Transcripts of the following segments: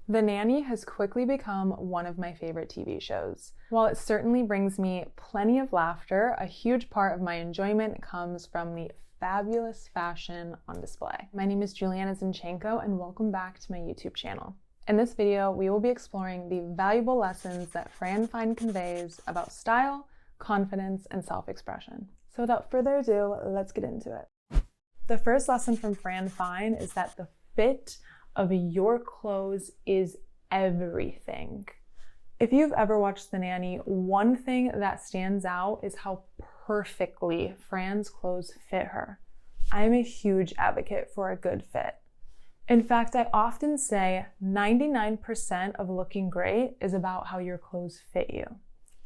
The Nanny has quickly become one of my favorite TV shows. While it certainly brings me plenty of laughter, a huge part of my enjoyment comes from the fabulous fashion on display. My name is Julianna Zinchenko, and welcome back to my YouTube channel. In this video, we will be exploring the valuable lessons that Fran conveys about style, confidence, and self-expression. So without further ado, let's get into it. The first lesson from Fran is that the fit of your clothes is everything. If you've ever watched The Nanny, one thing that stands out is how perfectly Fran's clothes fit her. I'm a huge advocate for a good fit. In fact, I often say 99% of looking great is about how your clothes fit you.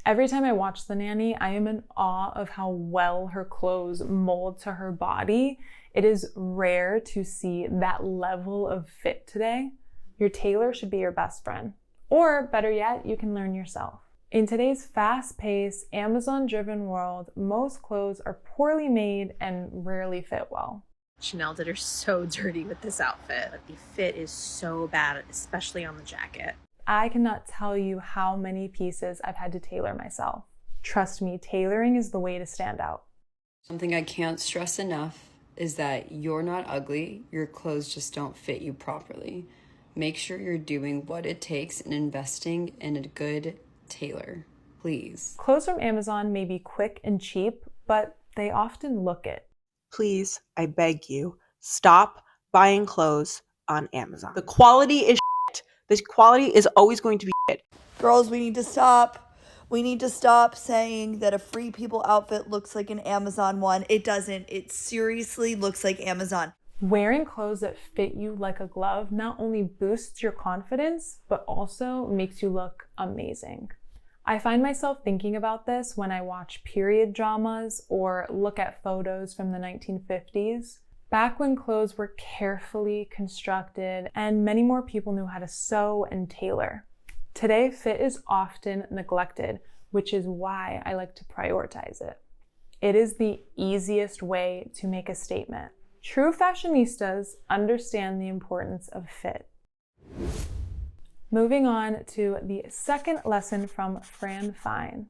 Every time I watch The Nanny, I am in awe of how well her clothes mold to her body. It is rare to see that level of fit today. Your tailor should be your best friend. Or better yet, you can learn yourself. In today's fast-paced, Amazon-driven world, most clothes are poorly made and rarely fit well. Chanel did her so dirty with this outfit. The fit is so bad, especially on the jacket. I cannot tell you how many pieces I've had to tailor myself. Trust me, tailoring is the way to stand out. Something I can't stress enough is that you're not ugly, your clothes just don't fit you properly. Make sure you're doing what it takes and investing in a good tailor, please. Clothes from Amazon may be quick and cheap, but they often look it. Please, I beg you, stop buying clothes on Amazon. The quality is shit. This quality is always going to be shit. Girls, we need to stop. We need to stop saying that a Free People outfit looks like an Amazon one. It doesn't. It seriously looks like Amazon. Wearing clothes that fit you like a glove not only boosts your confidence, but also makes you look amazing. I find myself thinking about this when I watch period dramas or look at photos from the 1950s. Back when clothes were carefully constructed and many more people knew how to sew and tailor. Today, fit is often neglected, which is why I like to prioritize it. It is the easiest way to make a statement. True fashionistas understand the importance of fit. Moving on to the second lesson from Fran,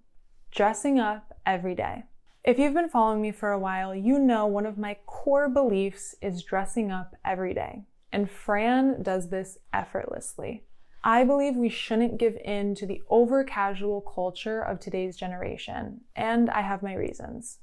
dressing up every day. If you've been following me for a while, you know one of my core beliefs is dressing up every day, and Fran does this effortlessly. I believe we shouldn't give in to the over-casual culture of today's generation, and I have my reasons.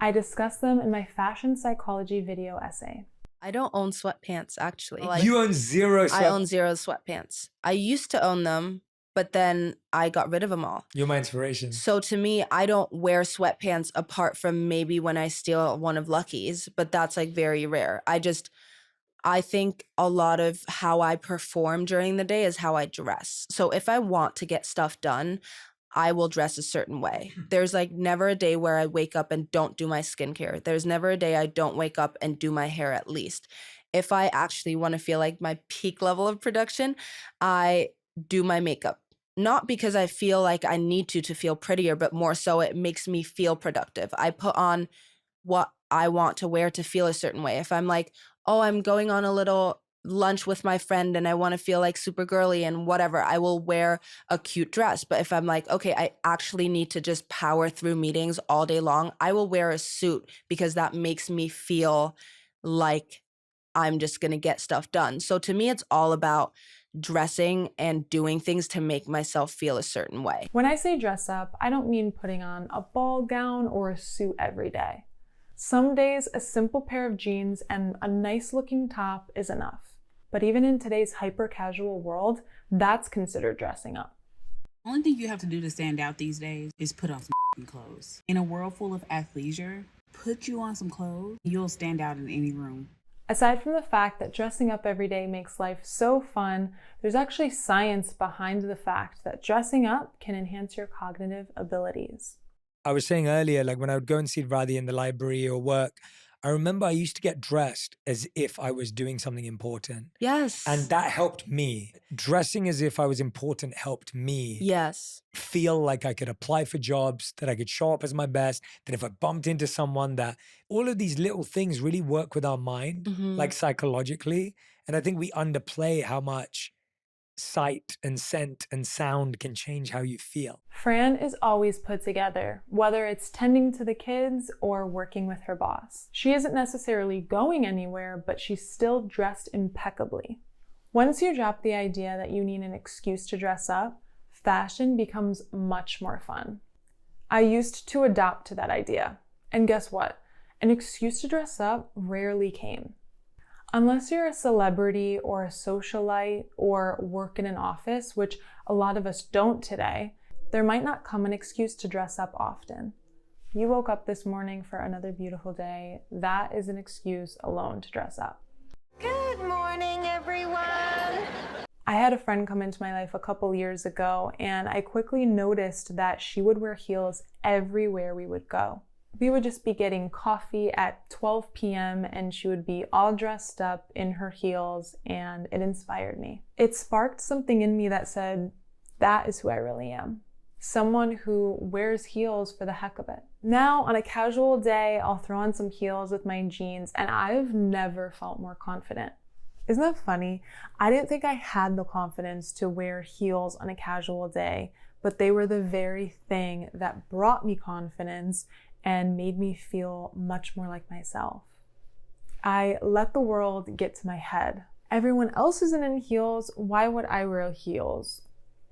I discuss them in my fashion psychology video essay. I don't own sweatpants, actually. You own zero sweatpants? I own zero sweatpants. I used to own them, but then I got rid of them all. You're my inspiration. So to me, I don't wear sweatpants apart from maybe when I steal one of Lucky's, but that's like very rare. I think a lot of how I perform during the day is how I dress. So if I want to get stuff done, I will dress a certain way. There's like never a day where I wake up and don't do my skincare. There's never a day I don't wake up and do my hair at least. If I actually want to feel like my peak level of production, I do my makeup. Not because I feel like I need to feel prettier, but more so it makes me feel productive. I put on what I want to wear to feel a certain way. If I'm like, oh, I'm going on a little lunch with my friend and I want to feel like super girly and whatever, I will wear a cute dress. But if I'm like, okay, I actually need to just power through meetings all day long, I will wear a suit because that makes me feel like I'm just going to get stuff done. So to me, it's all about dressing and doing things to make myself feel a certain way. When I say dress up, I don't mean putting on a ball gown or a suit every day. Some days, a simple pair of jeans and a nice looking top is enough. But even in today's hyper-casual world, that's considered dressing up. The only thing you have to do to stand out these days is put on some clothes. In a world full of athleisure, put you on some clothes, you'll stand out in any room. Aside from the fact that dressing up every day makes life so fun, there's actually science behind the fact that dressing up can enhance your cognitive abilities. I was saying earlier, like when I would go and see Radhi in the library or work, I remember I used to get dressed as if I was doing something important. Yes. And that helped me. Dressing as if I was important helped me. Yes. Feel like I could apply for jobs, that I could show up as my best, that if I bumped into someone, that all of these little things really work with our mind, like psychologically. And I think we underplay how much sight and scent and sound can change how you feel. Fran is always put together, whether it's tending to the kids or working with her boss. She isn't necessarily going anywhere, but she's still dressed impeccably. Once you drop the idea that you need an excuse to dress up, fashion becomes much more fun. I used to adopt to that idea. And guess what? An excuse to dress up rarely came. Unless you're a celebrity or a socialite or work in an office, which a lot of us don't today, there might not come an excuse to dress up often. You woke up this morning for another beautiful day. That is an excuse alone to dress up. Good morning, everyone. I had a friend come into my life a couple years ago, and I quickly noticed that she would wear heels everywhere we would go. We would just be getting coffee at 12 p.m. and she would be all dressed up in her heels, and it inspired me. It sparked something in me that said, that is who I really am. Someone who wears heels for the heck of it. Now, on a casual day, I'll throw on some heels with my jeans, and I've never felt more confident. Isn't that funny? I didn't think I had the confidence to wear heels on a casual day, but they were the very thing that brought me confidence and made me feel much more like myself. I let the world get to my head. Everyone else isn't in heels, why would I wear heels?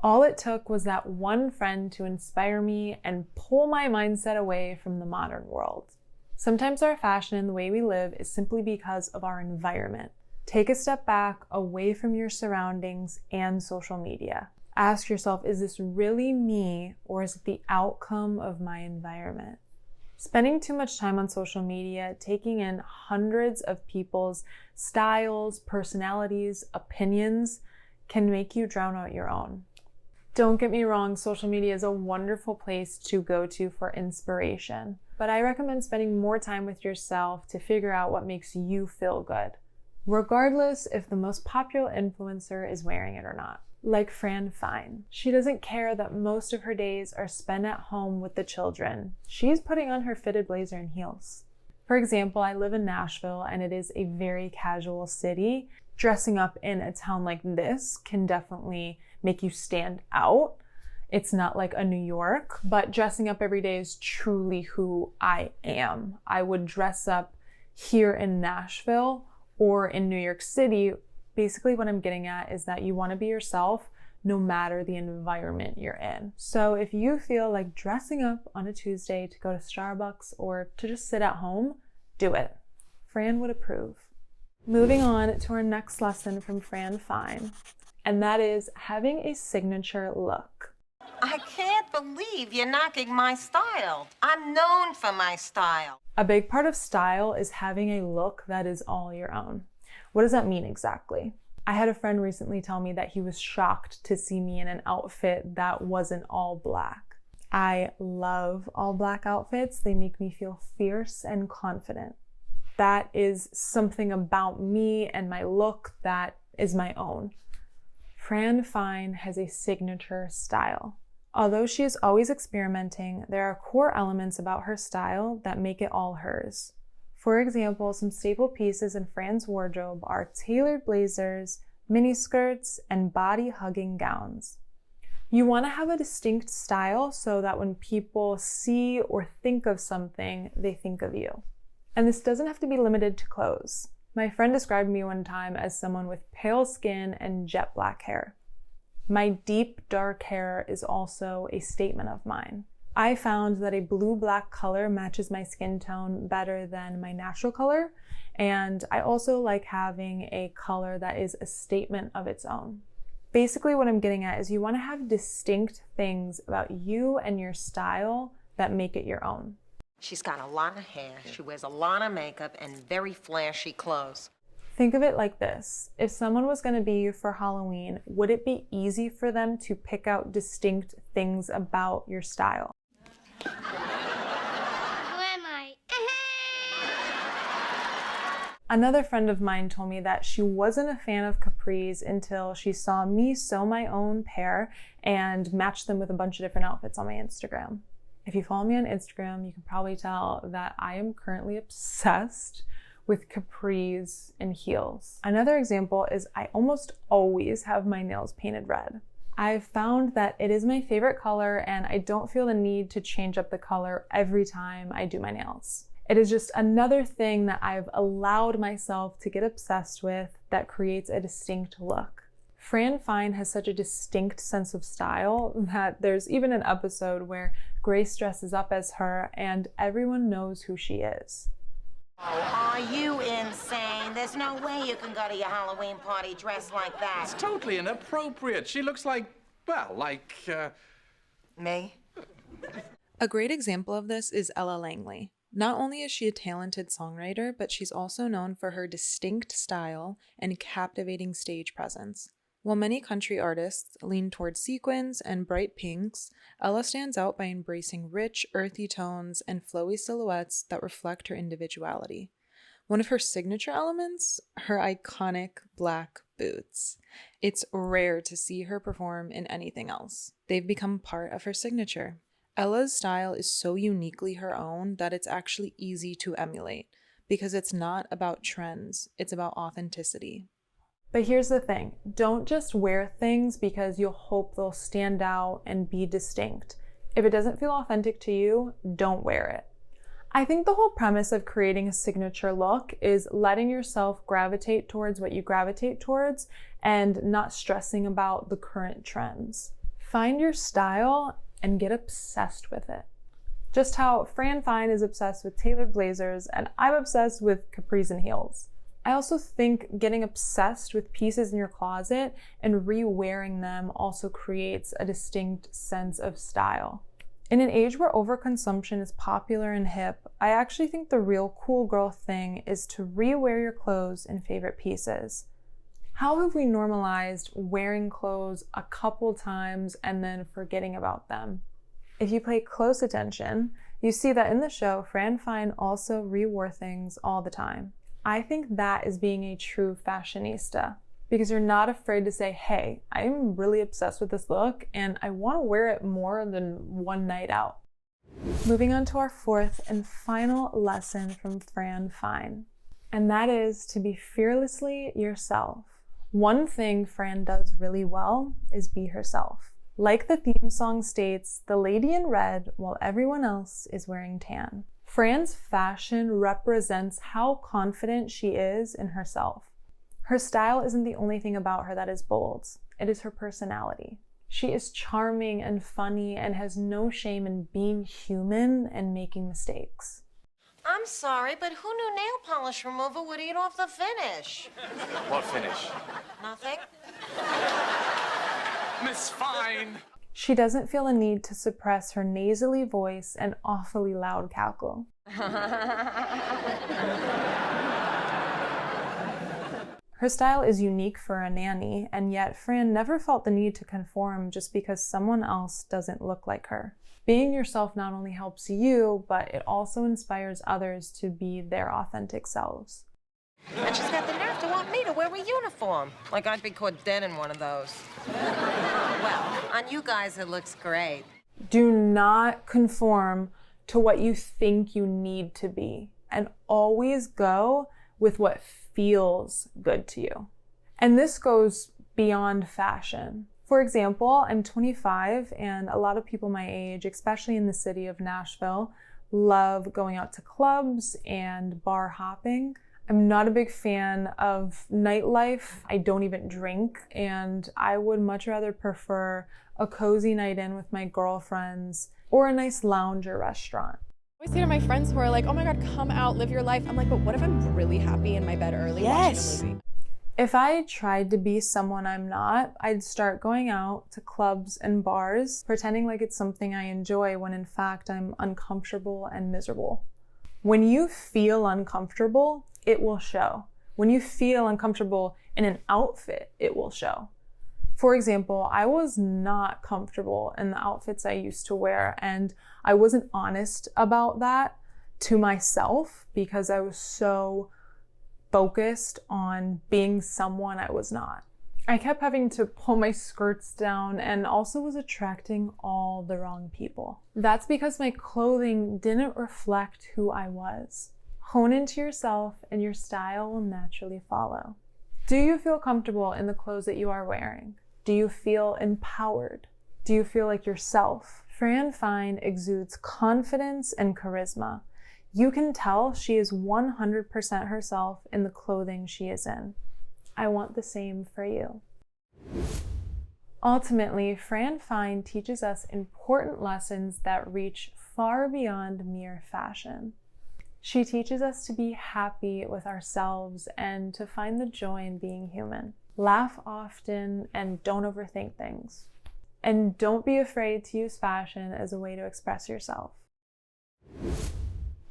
All it took was that one friend to inspire me and pull my mindset away from the modern world. Sometimes our fashion and the way we live is simply because of our environment. Take a step back, away from your surroundings and social media. Ask yourself, is this really me, or is it the outcome of my environment? Spending too much time on social media, taking in hundreds of people's styles, personalities, opinions, can make you drown out your own. Don't get me wrong, social media is a wonderful place to go to for inspiration, but I recommend spending more time with yourself to figure out what makes you feel good, regardless if the most popular influencer is wearing it or not. Like Fran Fine. She doesn't care that most of her days are spent at home with the children. She's putting on her fitted blazer and heels. For example, I live in Nashville and it is a very casual city. Dressing up in a town like this can definitely make you stand out. It's not like a New York, but dressing up every day is truly who I am. I would dress up here in Nashville or in New York City. Basically what I'm getting at is that you want to be yourself no matter the environment you're in. So if you feel like dressing up on a Tuesday to go to Starbucks or to just sit at home, do it. Fran would approve. Moving on to our next lesson from Fran Fine, and that is having a signature look. I can't believe you're knocking my style. I'm known for my style. A big part of style is having a look that is all your own. What does that mean exactly? I had a friend recently tell me that he was shocked to see me in an outfit that wasn't all black. I love all black outfits. They make me feel fierce and confident. That is something about me and my look that is my own. Fran Fine has a signature style. Although she is always experimenting, there are core elements about her style that make it all hers. For example, some staple pieces in Fran's wardrobe are tailored blazers, miniskirts, and body-hugging gowns. You want to have a distinct style so that when people see or think of something, they think of you. And this doesn't have to be limited to clothes. My friend described me one time as someone with pale skin and jet black hair. My deep, dark hair is also a statement of mine. I found that a blue-black color matches my skin tone better than my natural color, and I also like having a color that is a statement of its own. Basically, what I'm getting at is you want to have distinct things about you and your style that make it your own. She's got a lot of hair, she wears a lot of makeup, and very flashy clothes. Think of it like this. If someone was going to be you for Halloween, would it be easy for them to pick out distinct things about your style? Who am I? Another friend of mine told me that she wasn't a fan of capris until she saw me sew my own pair and match them with a bunch of different outfits on my Instagram. If you follow me on Instagram, you can probably tell that I am currently obsessed with capris and heels. Another example is I almost always have my nails painted red. I've found that it is my favorite color and I don't feel the need to change up the color every time I do my nails. It is just another thing that I've allowed myself to get obsessed with that creates a distinct look. Fran Fine has such a distinct sense of style that there's even an episode where Grace dresses up as her and everyone knows who she is. Oh, are you insane? There's no way you can go to your Halloween party dressed like that. It's totally inappropriate. She looks like, well, like, Me? A great example of this is Ella Langley. Not only is she a talented songwriter, but she's also known for her distinct style and captivating stage presence. While many country artists lean toward sequins and bright pinks, Ella stands out by embracing rich, earthy tones and flowy silhouettes that reflect her individuality. One of her signature elements, her iconic black boots. It's rare to see her perform in anything else. They've become part of her signature. Ella's style is so uniquely her own that it's actually easy to emulate, because it's not about trends, it's about authenticity. But here's the thing, don't just wear things because you'll hope they'll stand out and be distinct. If it doesn't feel authentic to you, don't wear it. I think the whole premise of creating a signature look is letting yourself gravitate towards what you gravitate towards and not stressing about the current trends. Find your style and get obsessed with it. Just how Fran Fine is obsessed with tailored blazers and I'm obsessed with capris and heels. I also think getting obsessed with pieces in your closet and re-wearing them also creates a distinct sense of style. In an age where overconsumption is popular and hip, I actually think the real cool girl thing is to re-wear your clothes and favorite pieces. How have we normalized wearing clothes a couple times and then forgetting about them? If you pay close attention, you see that in the show, Fran Fine also re-wore things all the time. I think that is being a true fashionista, because you're not afraid to say, hey, I'm really obsessed with this look and I want to wear it more than one night out. Moving on to our fourth and final lesson from Fran Fine, and that is to be fearlessly yourself. One thing Fran does really well is be herself. Like the theme song states, the lady in red while everyone else is wearing tan. Fran's fashion represents how confident she is in herself. Her style isn't the only thing about her that is bold. It is her personality. She is charming and funny and has no shame in being human and making mistakes. I'm sorry, but who knew nail polish remover would eat off the finish? what finish? Nothing? Miss Fine! She doesn't feel a need to suppress her nasally voice and awfully loud cackle. Her style is unique for a nanny, and yet Fran never felt the need to conform just because someone else doesn't look like her. Being yourself not only helps you, but it also inspires others to be their authentic selves. And she's got the nerve to want me to wear a uniform. Like I'd be caught dead in one of those. Well, on you guys it looks great. Do not conform to what you think you need to be, and always go with what feels good to you. And this goes beyond fashion. For example, I'm 25 and a lot of people my age, especially in the city of Nashville, love going out to clubs and bar hopping. I'm not a big fan of nightlife. I don't even drink, and I would much rather prefer a cozy night in with my girlfriends or a nice lounge or restaurant. I always say to my friends who are like, oh my God, come out, live your life. I'm like, but what if I'm really happy in my bed early watching a movie? If I tried to be someone I'm not, I'd start going out to clubs and bars, pretending like it's something I enjoy when in fact I'm uncomfortable and miserable. When you feel uncomfortable, it will show. When you feel uncomfortable in an outfit, it will show. For example, I was not comfortable in the outfits I used to wear, and I wasn't honest about that to myself because I was so focused on being someone I was not. I kept having to pull my skirts down and also was attracting all the wrong people. That's because my clothing didn't reflect who I was. Hone into yourself and your style will naturally follow. Do you feel comfortable in the clothes that you are wearing? Do you feel empowered? Do you feel like yourself? Fran Fine exudes confidence and charisma. You can tell she is 100% herself in the clothing she is in. I want the same for you. Ultimately, Fran Fine teaches us important lessons that reach far beyond mere fashion. She teaches us to be happy with ourselves and to find the joy in being human. Laugh often and don't overthink things. And don't be afraid to use fashion as a way to express yourself.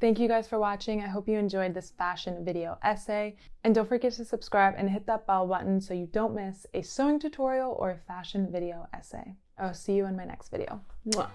Thank you guys for watching. I hope you enjoyed this fashion video essay. And don't forget to subscribe and hit that bell button so you don't miss a sewing tutorial or a fashion video essay. I'll see you in my next video. Mwah.